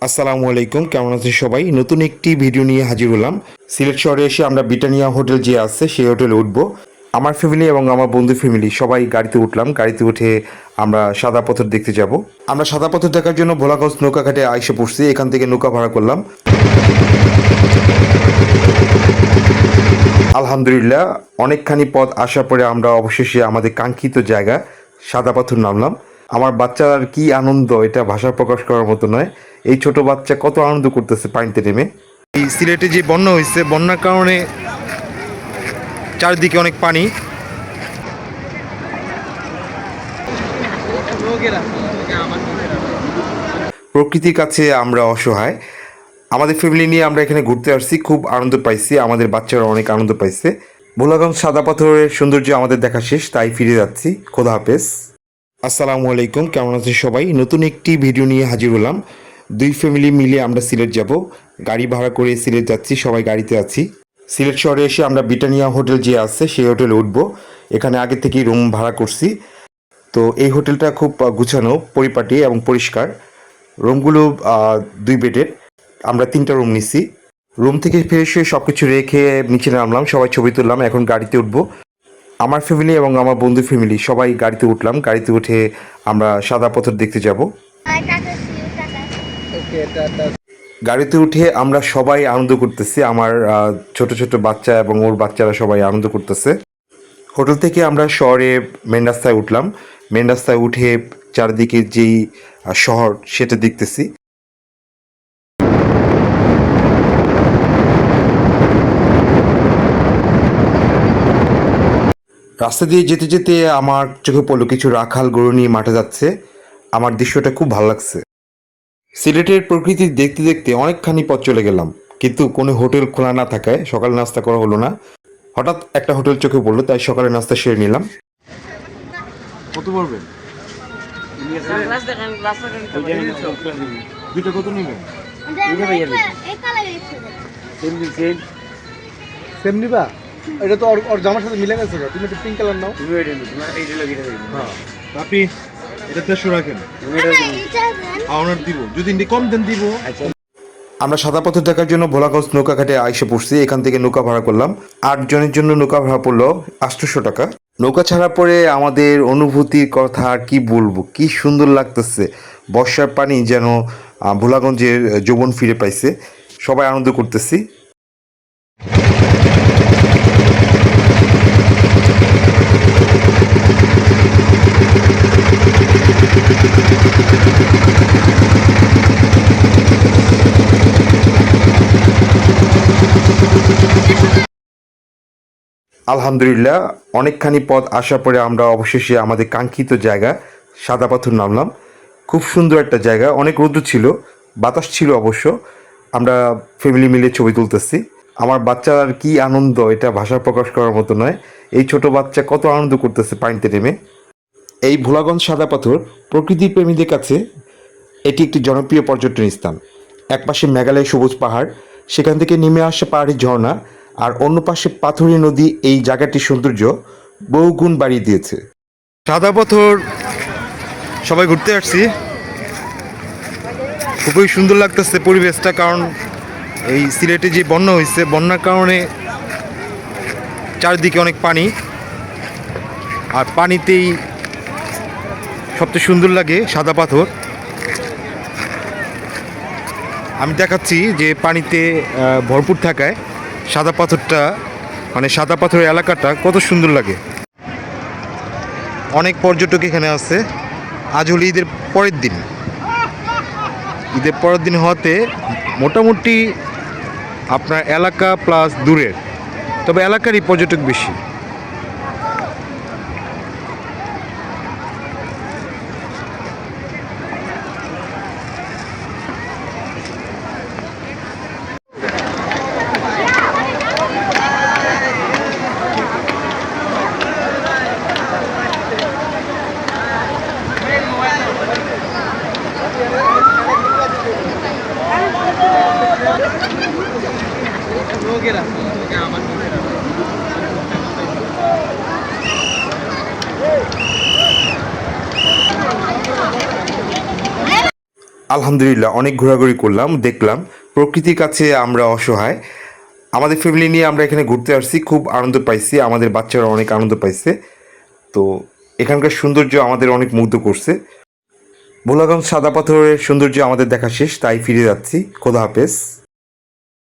আসসালামু আলাইকুম, কেমন আছেন সবাই? নতুন একটি ভিডিও নিয়ে হাজির হলাম। সিলেট শহরে এসে আমরা ব্রিটানিয়া হোটেল যে আছে সেই হোটেলে উঠবো। আমার ফ্যামিলি এবং আমার বন্ধু ফ্যামিলি সবাই গাড়িতে উঠলাম। গাড়িতে উঠে আমরা সাদা পাথর দেখতে যাব। আমরা সাদা পাথর দেখার জন্য ভোলাগঞ্জ নৌকাঘাটে আইসে পড়ছি। এখান থেকে নৌকা ভাড়া করলাম। আলহামদুলিল্লাহ, অনেকখানি পথ আসার পরে আমরা অবশেষে আমাদের কাঙ্ক্ষিত জায়গা সাদা পাথর নামলাম। আমার বাচ্চার কি আনন্দ, এটা ভাষায় প্রকাশ করার মতো নয়। এই ছোট বাচ্চা কত আনন্দ করতেছে পানিতে নেমে। এই সিলেটে যে বন্যা হয়েছে, বন্যার কারণে চারিদিকে অনেক পানি। প্রকৃতির কাছে আমরা অসহায়। আমাদের ফ্যামিলি নিয়ে আমরা এখানে ঘুরতে আসছি, খুব আনন্দ পাইছি। আমাদের বাচ্চারা অনেক আনন্দ পাইছে। ভোলাগঞ্জ সাদা পাথরের সৌন্দর্য আমাদের দেখা শেষ, তাই ফিরে যাচ্ছি। খোদা হাফেজ। আসসালামু আলাইকুম, কেমন আছেন সবাই? নতুন একটি ভিডিও নিয়ে হাজির হলাম। দুই ফ্যামিলি মিলে আমরা সিলেট যাব। গাড়ি ভাড়া করে সিলেট যাচ্ছি, সবাই গাড়িতে আছি। সিলেট শহরে এসে আমরা ব্রিটানিয়া হোটেল যে আছে সেই হোটেলে উঠবো। এখানে আগে থেকেই রুম ভাড়া করছি। তো এই হোটেলটা খুব গুছানো, পরিপাটি এবং পরিষ্কার। রুমগুলো 2 বেডের। আমরা 3টা রুম নিছি। রুম থেকে ফ্রেশ হয়ে সব কিছু রেখে নিচে নামলাম, সবাই ছবি তুললাম। এখন গাড়িতে উঠবো। আমার ফ্যামিলি এবং আমার বন্ধু ফ্যামিলি সবাই গাড়িতে উঠলাম। গাড়িতে উঠে আমরা সাদা পাথর দেখতে যাব। গাড়িতে উঠে আমরা সবাই আনন্দ করতেছি। আমার ছোট ছোট বাচ্চা এবং ওর বাচ্চারা সবাই আনন্দ করতেছে। হোটেল থেকে আমরা শহরে মেন রাস্তায় উঠলাম। মেন রাস্তায় উঠে চারদিকে যেই শহর সেটা দেখতেছি। রাস্তা দিয়ে যেতে যেতে আমার চোখে পড়লো কিছু রাখাল গরু নিয়ে মাঠে যাচ্ছে। আমার দৃশ্যটা খুব ভালো লাগছে। সিলেটের প্রকৃতি দেখতে দেখতে অনেকখানি পথ চলে গেলাম, কিন্তু কোনো হোটেল খোলা না থাকায় সকালে নাস্তা করা হলো না। হঠাৎ একটা হোটেল চোখে পড়লো, তাই সকালে নাস্তা সেরে নিলাম। কত পড়বে? দুইটা কত নেবেন? সেম নিবা? এটা তো ওর জামার সাথে মিলে গেছে। তুমি একটু পিঙ্ক কালার নাও। হ্যাঁ আপনি এটা 150 রাখেন। আপনার দিব, যদি কম দেন দিব। আমরা সাদা পাথর দেখার জন্য ভোলাগঞ্জ নৌকাঘাটে আইসে পড়ছি। এখান থেকে নৌকা ভাড়া করলাম। 8 জনের জন্য নৌকা ভাড়া পড়লো 800 টাকা। নৌকা ছাড়ার পরে আমাদের অনুভূতির কথা আর কি বলবো, কি সুন্দর লাগতেছে। বর্ষার পানি যেন ভোলাগঞ্জের যৌবন ফিরে পাইছে। সবাই আনন্দ করতেছি। আলহামদুলিল্লাহ, অনেকখানি পথ আসার পরে আমরা অবশেষে আমাদের কাঙ্ক্ষিত জায়গা সাদা পাথর নামলাম। খুব সুন্দর একটা জায়গা, অনেক রৌদ্র ছিল, বাতাস ছিল অবশ্য। আমরা ফ্যামিলি মিলে ছবি তুলতেছি। আমার বাচ্চার কি আনন্দ, এটা ভাষায় প্রকাশ করার মতো নয়। এই ছোট বাচ্চা কত আনন্দ করতেছে পানিতে নেমে। এই ভোলাগঞ্জ সাদা পাথর প্রকৃতি প্রেমীদের কাছে এটি একটি জনপ্রিয় পর্যটন স্থান। একপাশে মেঘালয় সবুজ পাহাড়, সেখান থেকে নেমে আসা পাহাড়ি ঝর্ণা, আর অন্য পাশে পাথুরে নদী এই জায়গাটির সৌন্দর্য বহুগুণ বাড়িয়ে দিয়েছে। সাদা পাথর সবাই ঘুরতে আসছি, খুবই সুন্দর লাগতেছে পরিবেশটা। কারণ এই সিলেটে যে বন্যা হয়েছে, বন্যার কারণে চারিদিকে অনেক পানি, আর পানিতেই সবচেয়ে সুন্দর লাগে সাদা পাথর। আমি দেখাচ্ছি যে পানিতে ভরপুর থাকায় সাদা পাথরটা, মানে সাদা পাথরের এলাকাটা কত সুন্দর লাগে। অনেক পর্যটক এখানে আছে। আজ হলো ঈদের পরের দিন। ঈদের পরের দিন হওয়াতে মোটামুটি আপনার এলাকা প্লাস দূরের, তবে এলাকারই পর্যটক বেশি। আলহামদুলিল্লাহ অনেক ঘোরাঘুরি করলাম, দেখলাম প্রকৃতির কাছে আমরা অসহায়। আমাদের ফ্যামিলি নিয়ে আমরা এখানে ঘুরতে আসছি, খুব আনন্দ পাইছি, আমাদের বাচ্চারা অনেক আনন্দ পাইছে। তো এখানকার সৌন্দর্য আমাদের অনেক মুগ্ধ করছে। ভোলাগঞ্জ সাদা পাথরের সৌন্দর্য আমাদের দেখা শেষ, তাই ফিরে যাচ্ছি। খোদা হাফেজ।